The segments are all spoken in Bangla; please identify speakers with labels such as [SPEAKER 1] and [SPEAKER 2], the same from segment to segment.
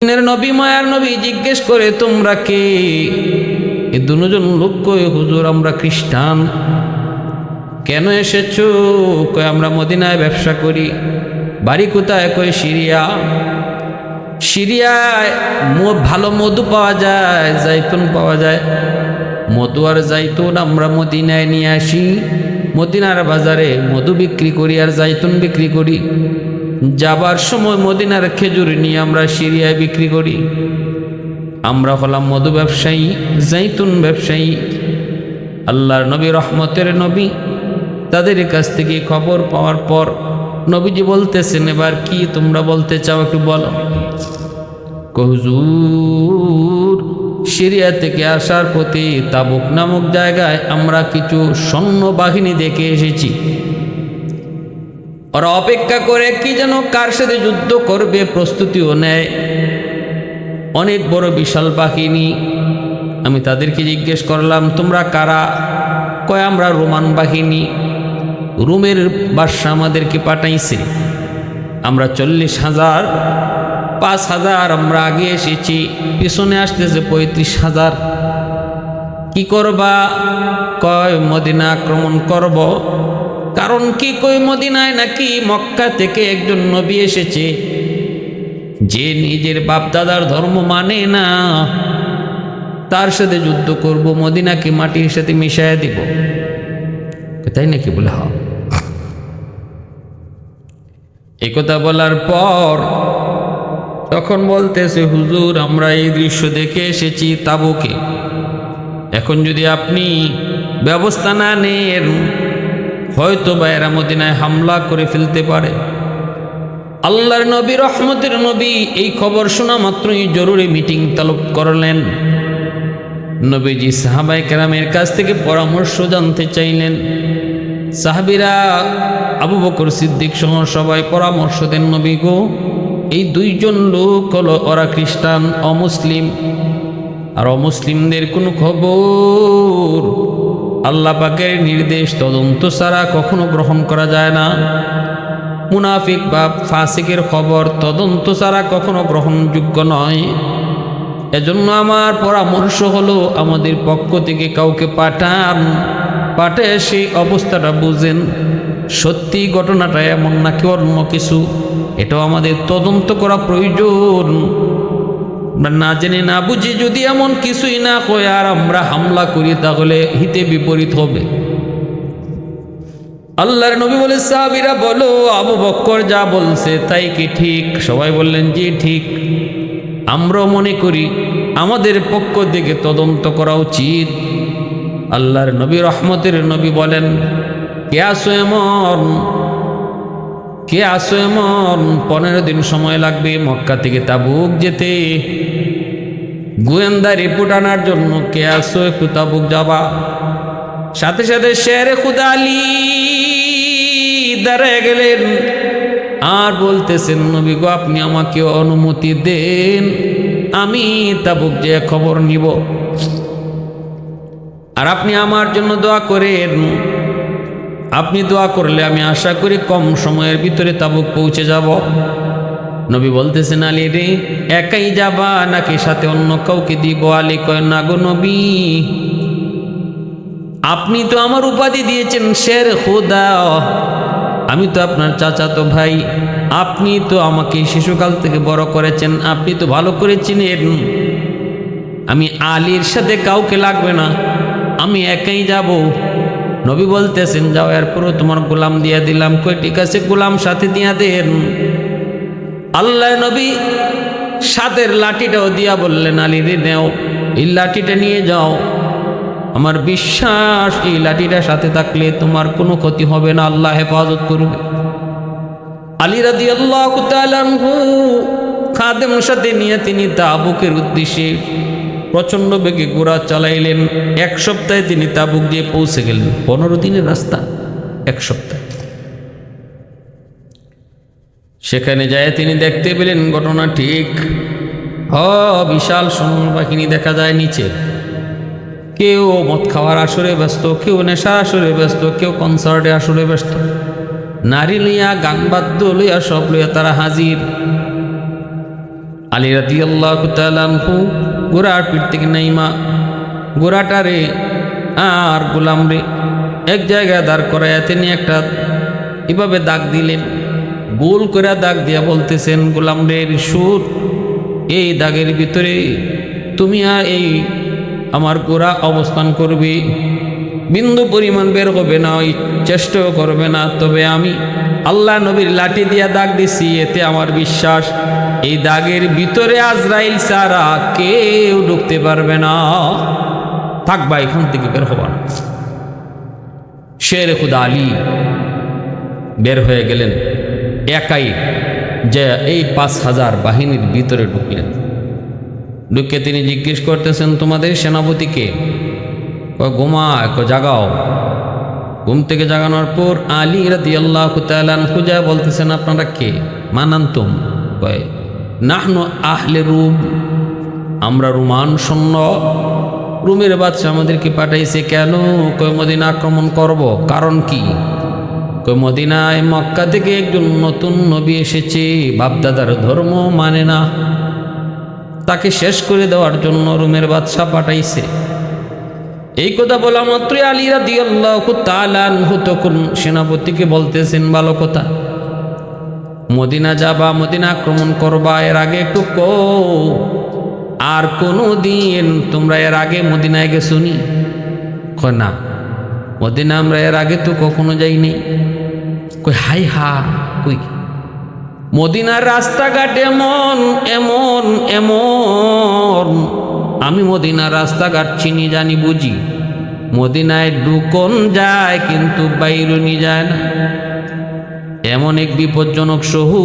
[SPEAKER 1] নবী মায়ার নবী জিজ্ঞেস করে, তোমরা কে? এই দুজন লোক কই, হুজুর আমরা খ্রিস্টান। কেন এসেছো? কই আমরা মদিনায় ব্যবসা করি। বাড়ি কোথায়? কই সিরিয়া। সিরিয়ায় ভালো মধু পাওয়া যায়, জাইতুন পাওয়া যায়। মধু আর জাইতুন আমরা মদিনায় নিয়ে আসি, মদিনার বাজারে মধু বিক্রি করি আর জাইতুন বিক্রি করি। যাবার সময় মদিনার খেজুর নিয়ে আমরা সিরিয়ায় বিক্রি করি। আমরা হলাম মধু ব্যবসায়ী, জাইতুন ব্যবসায়ী। আল্লাহর নবী, রহমতের নবী, তাদের কাছ থেকে খবর পাওয়ার পর নবীজি বলতেছেন, এবার কি তোমরা বলতে চাও একটু বলো। হুজুর, সিরিয়া থেকে আসার পথে তাবুক নামক জায়গায় আমরা কিছু সৈন্যবাহিনী দেখে এসেছি। ওরা অপেক্ষা করে কি যেন কার সাথে যুদ্ধ করবে, প্রস্তুতিও নেয়। অনেক বড় বিশাল বাহিনী। আমি তাদেরকে জিজ্ঞেস করলাম, তোমরা কারা? কয় আমরা রোমান বাহিনী। রোমের বাদশা আমাদেরকে পাঠাইছে। আমরা 40,000, 5,000 আমরা আগে এসেছি, পিছনে আসতেছে 35,000। কি করবা? কয় মদিনা আক্রমণ করব। কারণ কি? কই মদিনায় নাকি মক্কা থেকে একজন নবী এসেছে, যে নিজের বাপ দাদার ধর্ম মানে না, তার সাথে যুদ্ধ করব, মদিনাকে মাটির সাথে মিশাইয়া দিব। তাই নাকি? বলে হ্যাঁ। এই কথা বলার পর তখন বলতেছে, হুজুর আমরা এই দৃশ্য দেখে এসেছি তাবুকে। এখন যদি আপনি ব্যবস্থা না নেন, হয়তো বা এরা মদিনায় হামলা করে ফেলতে পারে। আল্লাহর নবী, রহমতের নবী, এই খবর শোনা মাত্রই জরুরি মিটিং তলব করলেন। নবীজি সাহাবায়ে কেরামের কাছ থেকে পরামর্শ জানতে চাইলেন। সাহাবীরা, আবু বকর সিদ্দিক সহ সবাই পরামর্শ দেন, নবী গো, এই দুইজন লোক হলো, ওরা খ্রিস্টান, অমুসলিম। আর অমুসলিমদের কোনো খবর আল্লাহ পাকের নির্দেশ তদন্ত ছাড়া কখনো গ্রহণ করা যায় না। মুনাফিক বা ফাসিকের খবর তদন্ত ছাড়া কখনো গ্রহণযোগ্য নয়। এজন্য আমার পরামর্শ হলো, আমাদের পক্ষ থেকে কাউকে পাঠান, পাঠিয়ে সেই অবস্থাটা বুঝেন, সত্যি ঘটনাটা এমন নাকি অন্য কিছু, এটাও আমাদের তদন্ত করা প্রয়োজন। না জেনে না বুঝে যদি এমন কিছুই না কয় আর আমরা হামলা করি, তাহলে হিতে বিপরীত হবে। আল্লাহর নবী বলে, সাহাবীরা বলো, আবু বকর যা বলছে তাই কি ঠিক? সবাই বললেন, জি ঠিক। আমরাও মনে করি আমাদের পক্ষ থেকে তদন্ত করা উচিত। আল্লাহর নবী, রহমতের নবী বলেন, কে আসো এমন? কে আসো এমন? 15 দিন সময় লাগবে মক্কা থেকে তাবুক যেতে। গোয়েন্দা রিপোর্ট আনার জন্য কে আসো, একটু তাবুক যাবা। সাথে সাথে শেরে খুদা আলী দাঁড়ায় গেলেন আর বলতেছেন, নবী গো, আপনি আমাকে অনুমতি দেন, আমি তাবুক যে খবর নিব, আর আপনি আমার জন্য দোয়া করেন। আপনি দোয়া করলে আমি আশা করি কম সময়ের ভিতরে তাবুক পৌঁছে যাব। নবী বলতেছেন, আলী রে, একাই যাবা নাকি সাথে অন্য কাউকে দিব? আলী কয়, না গো নবী, আপনি তো আমার উপাধি দিয়েছেন শের খুদা, আমি তো আপনার চাচাতো ভাই, আপনি তো আমাকে শিশুকাল থেকে বড় করেছেন, আপনি তো ভালো করে চিনেন। আমি আলীর সাথে কাউকে লাগবে না, আমি একাই যাব। নবী বলতেছেন, যাও, এরপরও তোমার গোলাম দিয়া দিলাম। কই ঠিক আছে, গোলাম সাথে দিয়া দেন। আল্লাহ নবী সাদের লাঠিটাও দিয়া বললেন, আলী রে, নেও, এই লাঠিটা নিয়ে যাও। আমার বিশ্বাস, এই লাঠিটা সাথে থাকলে তোমার কোনো ক্ষতি হবে না, আল্লাহ হেফাজত করবে। আলী রাদিয়াল্লাহু তাআলা আনহু খাদেম সাথে নিয়ে তিনি তাবুকের উদ্দেশ্যে প্রচণ্ড বেগে ঘোড়া চালাইলেন। 1 সপ্তাহে তিনি তাবুক দিয়ে পৌঁছে গেলেন। 15 দিনের রাস্তা, 1 সপ্তাহ। সেখানে যায় তিনি দেখতে পেলেন ঘটনা ঠিক। বিশাল সৈন্যবাহিনী দেখা যায় নিচে। কেউ মদ খাওয়ার আসরে ব্যস্ত, কেউ নেশা আসরে ব্যস্ত, কেউ কনসার্টে আসরে ব্যস্ত। নারী লইয়া, গান বাদ্য লইয়া, সব লইয়া তারা হাজির। আলী রাদিয়াল্লাহু তাআলা আনহু ঘোড়ার পিঠ থেকে নাইমা ঘোড়াটারে আর গোলাম রে এক জায়গায় দাঁড় করাইয়া তিনি একটা এভাবে দাগ দিলেন, গোল করে দাগ দিয়া বলতেছেন, গোলাম রে সুর, এই দাগের ভিতরে তুমি আর এই আমার ঘোড়া অবস্থান করবে, বিন্দু পরিমাণ বের হবে না, ওই চেষ্টাও করবে না। তবে আমি আল্লাহ নবীর লাঠি দিয়া দাগ দিছি, এতে আমার বিশ্বাস এই দাগের ভিতরে আজরাইল ছাড়া কেউ ঢুকতে পারবে না, থাকবা এখান থেকে বের হবা না। শের খুদা আলী বের হয়ে গেলেন একাই, যে এই 5000 বাহিনীর ভিতরে ঢুকলেন। ঢুকে তিনি জিজ্ঞেস করতেছেন, তোমাদের সেনাপতিকে? ঘুমা জাগাও। ঘুম থেকে জাগানোর পর আলী রাদিয়াল্লাহু তাআলা আনহু যা বলতেছেন, আপনারা কে? মানান্তুম? কয় নাহনু আহলে রুম, আমরা রোমান সৈন্য, রুমের বাদশা আমাদেরকে পাঠাইছে। কেন? কয় মদিনা আক্রমণ করব। কারণ কি? কয় মদিনায় মক্কা থেকে একজন নতুন নবী এসেছে, বাপদাদার ধর্ম মানে না, তাকে শেষ করে দেওয়ার জন্য রুমের বাদশা পাঠাইছে। এই কথা বলা মাত্রই আলী রাদিয়াল্লাহু তাআলা আনহু তখন সেনাপতিকে বলতেছেন, ভালো কথা, মদিনা যাবা, মদিনা আক্রমণ করবা, এর আগে একটু কও, আর কোনো দিন তোমরা এর আগে মদিনায় গেছো নি? কয় না, মদিনা আমরা এর আগে তো কখনো যাইনি। কই হাই হা, কই মদিনার রাস্তাঘাট এমন এমন এমন, আমি মদিনার রাস্তাঘাট চিনি জানি বুঝি, মদিনায় ঢুকন যায় কিন্তু বাইরনি যায় না, এমন এক বিপজ্জনক শহর,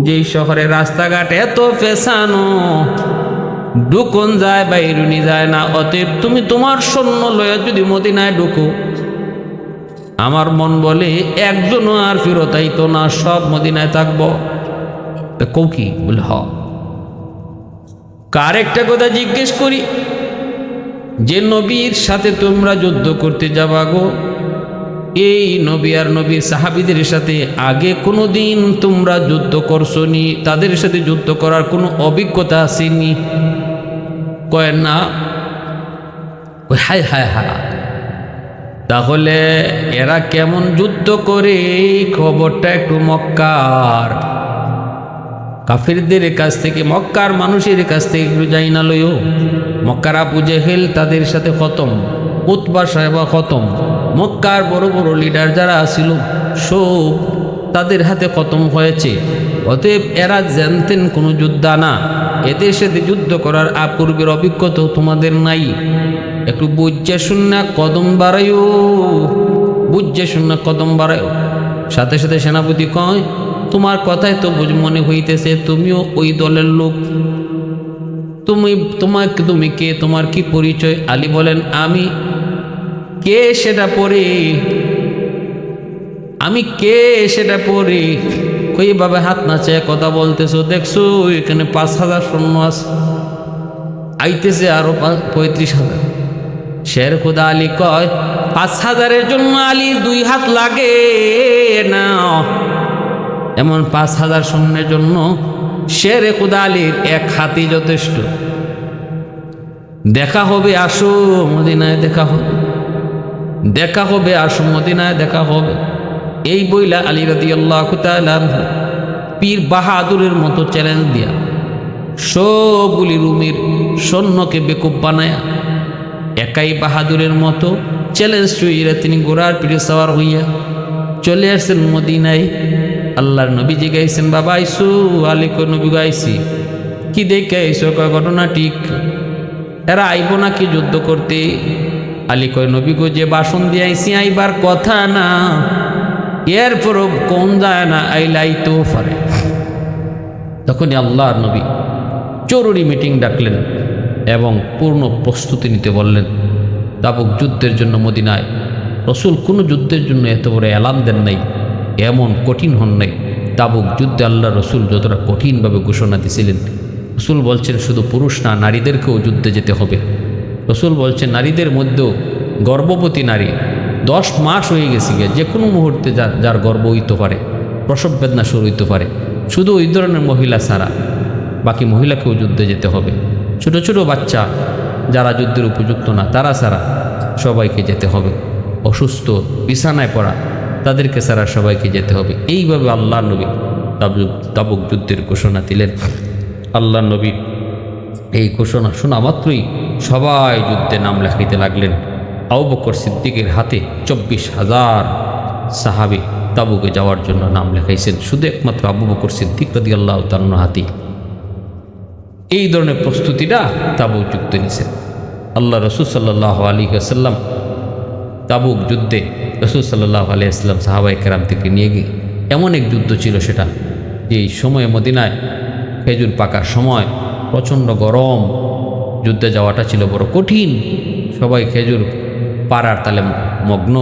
[SPEAKER 1] যেই শহরের রাস্তাঘাট এত পেছানো, ঢুকন যায় বাইরনি যায় না। অতএব তুমি তোমার সৈন্য লয়ে যদি মদিনায় ঢুকো, আমার মন বলে একজনও আর ফেরত আইতো না, সব মদিনায় থাকবো। কৌ কি? বলে হ। কার একটা কথা জিজ্ঞেস করি, যে নবীর সাথে তোমরা যুদ্ধ করতে যাবা গো, এই নবী আর নবীর সাহাবীদের সাথে আগে কোনো দিন তোমরা যুদ্ধ করছো নি? তাদের সাথে যুদ্ধ করার কোনো অভিজ্ঞতা আসেনি? কয় না। ওই হায় হায় হায়, তাহলে এরা কেমন যুদ্ধ করে এই খবরটা একটু মক্কার কাফিরদের কাছ থেকে, মক্কার মানুষের কাছ থেকে একটু যাই না লইও। মক্কার আবু জেহেল তাদের সাথে খতম, উতবা সাহেবা খতম, মক্কার বড় বড় লিডার যারা ছিল সব তাদের হাতে খতম হয়েছে। অতএব এরা জানতেন কোনো যোদ্ধা না, এদের সাথে যুদ্ধ করার পূর্বের অভিজ্ঞতা তোমাদের নাই। একটু বুঝে শুননা কদম বাড়াইও, বুঝে শুননা কদম বাড়াইও। সাথে সাথে সেনাপতি কয়, তোমার কথায় তো বুঝ মনে হইতেছে তুমিও ওই দলের লোক, তুমি কে? তোমার কি পরিচয়? আলী বলেন, আমি কে সেটা পড়ে, আমি কে সেটা পড়ে। কইভাবে হাত নাচে কথা বলতেছো, দেখছো এখানে 5000 সৈন্য আছে, আইতেছে আরো 35,000। শের খুদা আলী কয়, 5000-এর জন্য আলী 2 হাত লাগে না, এমন 5000 সৈন্যের জন্য শের খুদা আলীর 1 হাতই যথেষ্ট। দেখা হবে, আসো মদিনায় দেখা হবে, দেখা হবে, আসো মদিনায় দেখা হবে। এই বইলা আলী রাদিয়াল্লাহু তাআলা পীর বাহাদুরের মতো চ্যালেঞ্জ দিয়া সবগুলি রুমের সৈন্যকে বেকুব বানায়া একাই বাহাদুরের মতো চ্যালেঞ্জ চুইরা তিনি ঘোড়ার পিঠে সওয়ার হইয়া চলে আসছেন মদিনায়। আল্লাহর নবী জিজ্ঞাসেন, বাবা আইসু? আলী কয়, নবী গাইছি। কি দেখে আইসো? কয় ঘটনা ঠিক, এরা আইব নাকি যুদ্ধ করতে? আলী কয়, নবী গো, যে বাসন দিয়ে আইসি আইবার কথা না, এরপরও কোন যায় না, আইলাইতেও পারে। তখনই আল্লাহর নবী জরুরি মিটিং ডাকলেন এবং পূর্ণ প্রস্তুতি নিতে বললেন। তাবুক যুদ্ধের জন্য মদিনায় রসুল কোনো যুদ্ধের জন্য এত বড় এলান দেন নাই, এমন কঠিন হন নাই। তাবুক যুদ্ধে আল্লাহ রসুল যতটা কঠিনভাবে ঘোষণা দিয়েছিলেন, রসুল বলছেন শুধু পুরুষ না, নারীদেরকেও যুদ্ধে যেতে হবে। রসুল বলছেন নারীদের মধ্যেও গর্ভবতী নারী 10 মাস হয়ে গেছে, যে কোনো মুহূর্তে যার গর্ভ হইতে পারে, প্রসব বেদনা শুরু হইতে পারে, শুধু ওই ধরনের মহিলা ছাড়া বাকি মহিলাকেও যুদ্ধে যেতে হবে। ছোট ছোট বাচ্চা যারা যুদ্ধের উপযুক্ত না তারা ছাড়া সবাইকে যেতে হবে। অসুস্থ বিছানায় পড়া তাদেরকে ছাড়া সবাইকে যেতে হবে। এইভাবে আল্লাহ নবী তাবুক যুদ্ধের ঘোষণা দিলেন। আল্লাহ নবী এই ঘোষণা শোনা মাত্রই সবাই যুদ্ধে নাম লেখাইতে লাগলেন। আবু বকর সিদ্দিকের হাতে 24,000 সাহাবী তাবুকে যাওয়ার জন্য নাম লেখাইছেন। শুধু একমাত্র আবু বকর সিদ্দিক রাদিয়াল্লাহু তাআলা হাতে এই ধরনের প্রস্তুতিটা তাবুক যুদ্ধে নিছেন। আল্লাহ রসুল সাল্লাল্লাহু আলাইহি ওয়াসাল্লাম তাবুক যুদ্ধে রসুল সাল্লাল্লাহু আলাইহি ওয়াসাল্লাম সাহাবায়ে কেরাম থেকে নিয়ে গিয়ে এমন এক যুদ্ধ ছিল সেটা, যে এই সময়ে মদিনায় খেজুর পাকার সময় প্রচণ্ড গরম, যুদ্ধে যাওয়াটা ছিল বড় কঠিন। সবাই খেজুর পাড়ার তালে মগ্ন,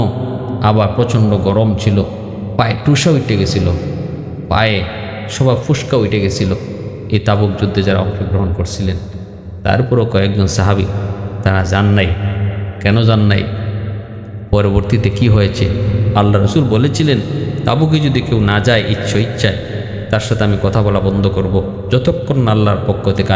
[SPEAKER 1] আবার প্রচণ্ড গরম ছিল, পায়ে টুসা উঠে গেছিল, পায়ে সবাই ফুসকা উঠে গেছিল এই তাবুক যুদ্ধে যারা অংশগ্রহণ করছিলেন। তারপরও কয়েকজন সাহাবী তারা যান নাই। কেন যান নাই? পরবর্তীতে কি হয়েছে? আল্লাহ রসুল বলেছিলেন, তাবুকে যদি কেউ না যায় ইচ্ছায় তার সাথে আমি কথা বলা বন্ধ করব, যতক্ষণ না আল্লাহর পক্ষ থেকে